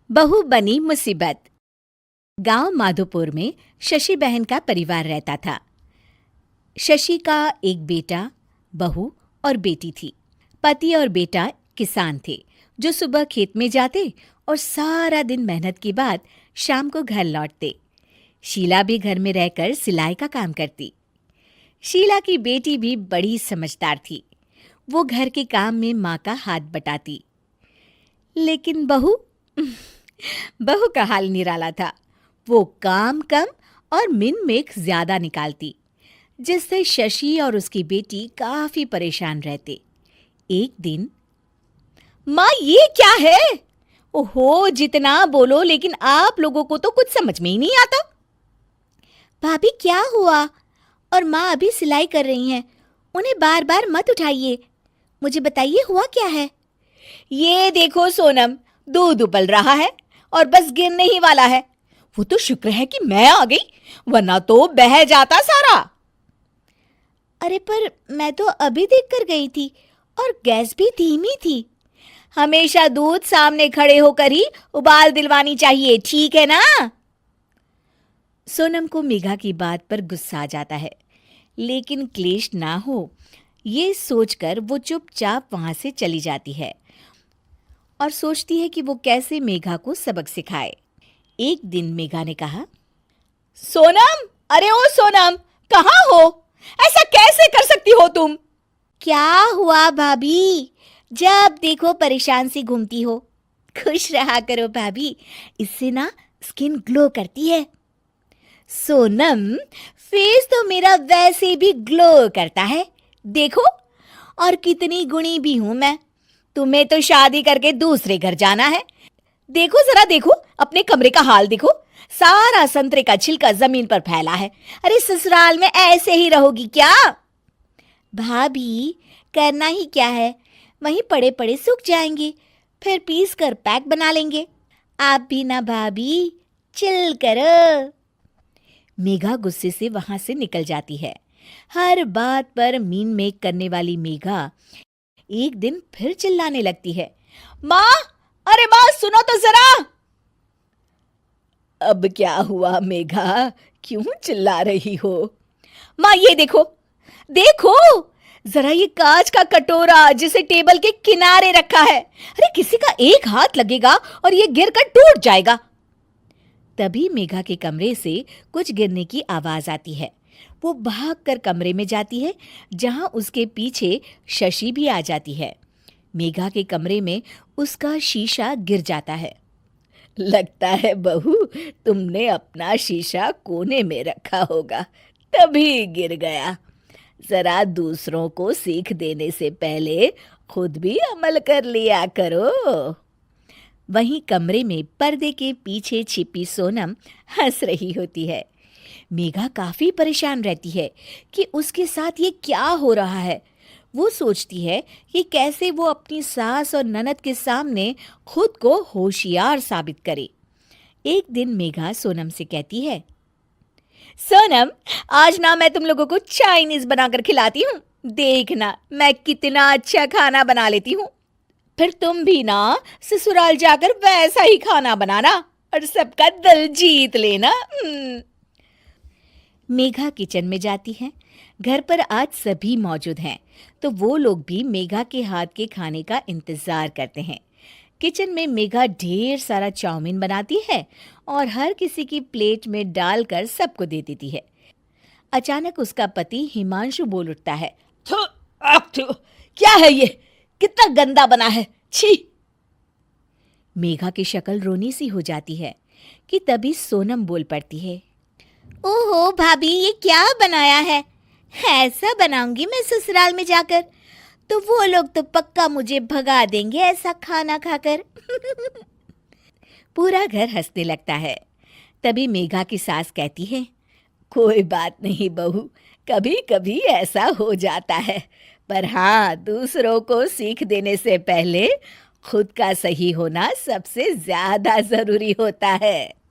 बहू बनी मुसीबत। गांव माधोपुर में शशि बहन का परिवार रहता था। शशि का एक बेटा, बहू और बेटी थी। पति और बेटा किसान थे जो सुबह खेत में जाते और सारा दिन मेहनत के बाद शाम को घर लौटते। शीला भी घर में रहकर सिलाई का काम करती। शीला की बेटी भी बड़ी समझदार थी। वो घर के काम में माँ का हाथ बटाती। लेकिन बहू का हाल निराला था। वो काम कम और मिन मेख ज्यादा निकालती, जिससे शशि और उसकी बेटी काफी परेशान रहते। एक दिन, माँ ये क्या है? ओहो, जितना बोलो लेकिन आप लोगों को तो कुछ समझ में ही नहीं आता। भाभी क्या हुआ? और माँ अभी सिलाई कर रही हैं, उन्हें बार बार मत उठाइए। मुझे बताइए हुआ क्या है? ये देखो सोनम, दूध उबल रहा है और बस गिरने ही वाला है। वो तो शुक्र है कि मैं आ गई, वरना तो बह जाता सारा। अरे पर मैं तो अभी देख कर गई थी और गैस भी धीमी थी। हमेशा दूध सामने खड़े होकर ही उबाल दिलवानी चाहिए, ठीक है ना? सोनम को मेघा की बात पर गुस्सा आ जाता है, लेकिन क्लेश ना हो ये सोचकर वो चुपचाप वहां से चली जाती है और सोचती है कि वो कैसे मेघा को सबक सिखाए। एक दिन मेघा ने कहा, सोनम, अरे ओ सोनम, कहाँ हो? ऐसा कैसे कर सकती हो तुम? क्या हुआ भाभी? जब देखो परेशान सी घूमती हो। खुश रहा करो भाभी, इससे ना स्किन ग्लो करती है। सोनम, फेस तो मेरा वैसे भी ग्लो करता है, देखो। और कितनी गुणी भी हूं मैं। तुम्हें तो शादी करके दूसरे घर जाना है। देखो जरा, देखो अपने कमरे का हाल देखो, सारा संतरे का छिलका जमीन पर फैला है। अरे ससुराल में ऐसे ही रहोगी क्या? भाभी करना ही क्या है, वहीं पड़े पड़े सूख जाएंगे, फिर पीस कर पैक बना लेंगे। आप भी ना भाभी, चिल करो। मेघा गुस्से से वहां से निकल जाती है। हर बात पर मीन मेक करने वाली मेघा एक दिन फिर चिल्लाने लगती है, माँ, अरे माँ सुनो तो जरा। अब क्या हुआ मेघा, क्यों चिल्ला रही हो? माँ ये देखो, देखो जरा, ये कांच का कटोरा जिसे टेबल के किनारे रखा है। अरे किसी का एक हाथ लगेगा और ये गिरकर टूट जाएगा। तभी मेघा के कमरे से कुछ गिरने की आवाज आती है। वो भागकर कमरे में जाती है, जहां उसके पीछे शशि भी आ जाती है। मेघा के कमरे में उसका शीशा गिर जाता है। लगता है बहू, तुमने अपना शीशा कोने में रखा होगा, तभी गिर गया। जरा दूसरों को सीख देने से पहले खुद भी अमल कर लिया करो। वहीं कमरे में पर्दे के पीछे छिपी सोनम हंस रही होती है। मेघा काफी परेशान रहती है कि उसके साथ ये क्या हो रहा है। वो सोचती है कि कैसे वो अपनी सास और ननद के सामने खुद को होशियार साबित करे। एक दिन मेघा सोनम से कहती है, सोनम, आज ना मैं तुम लोगों को चाइनीज बनाकर खिलाती हूँ। देखना मैं कितना अच्छा खाना बना लेती हूँ। फिर तुम भी ना ससुराल जाकर वैसा ही खाना बनाना और सबका दिल जीत लेना। मेघा किचन में जाती है। घर पर आज सभी मौजूद हैं, तो वो लोग भी मेघा के हाथ के खाने का इंतजार करते हैं। किचन में मेघा ढेर सारा चाउमीन बनाती है और हर किसी की प्लेट में डालकर सबको दे देती है। अचानक उसका पति हिमांशु बोल उठता है, थू, थू, क्या है ये? कितना गंदा बना है, छी! मेघा की शक्ल रोनी सी हो जाती है कि तभी सोनम बोल पड़ती है, ओहो भाभी, ये क्या बनाया है? ऐसा बनाऊंगी मैं ससुराल में जाकर, तो वो लोग तो पक्का मुझे भगा देंगे ऐसा खाना खाकर। पूरा घर हंसने लगता है। तभी मेघा की सास कहती है, कोई बात नहीं बहू, कभी कभी ऐसा हो जाता है, पर हाँ, दूसरों को सीख देने से पहले खुद का सही होना सबसे ज्यादा जरूरी होता है।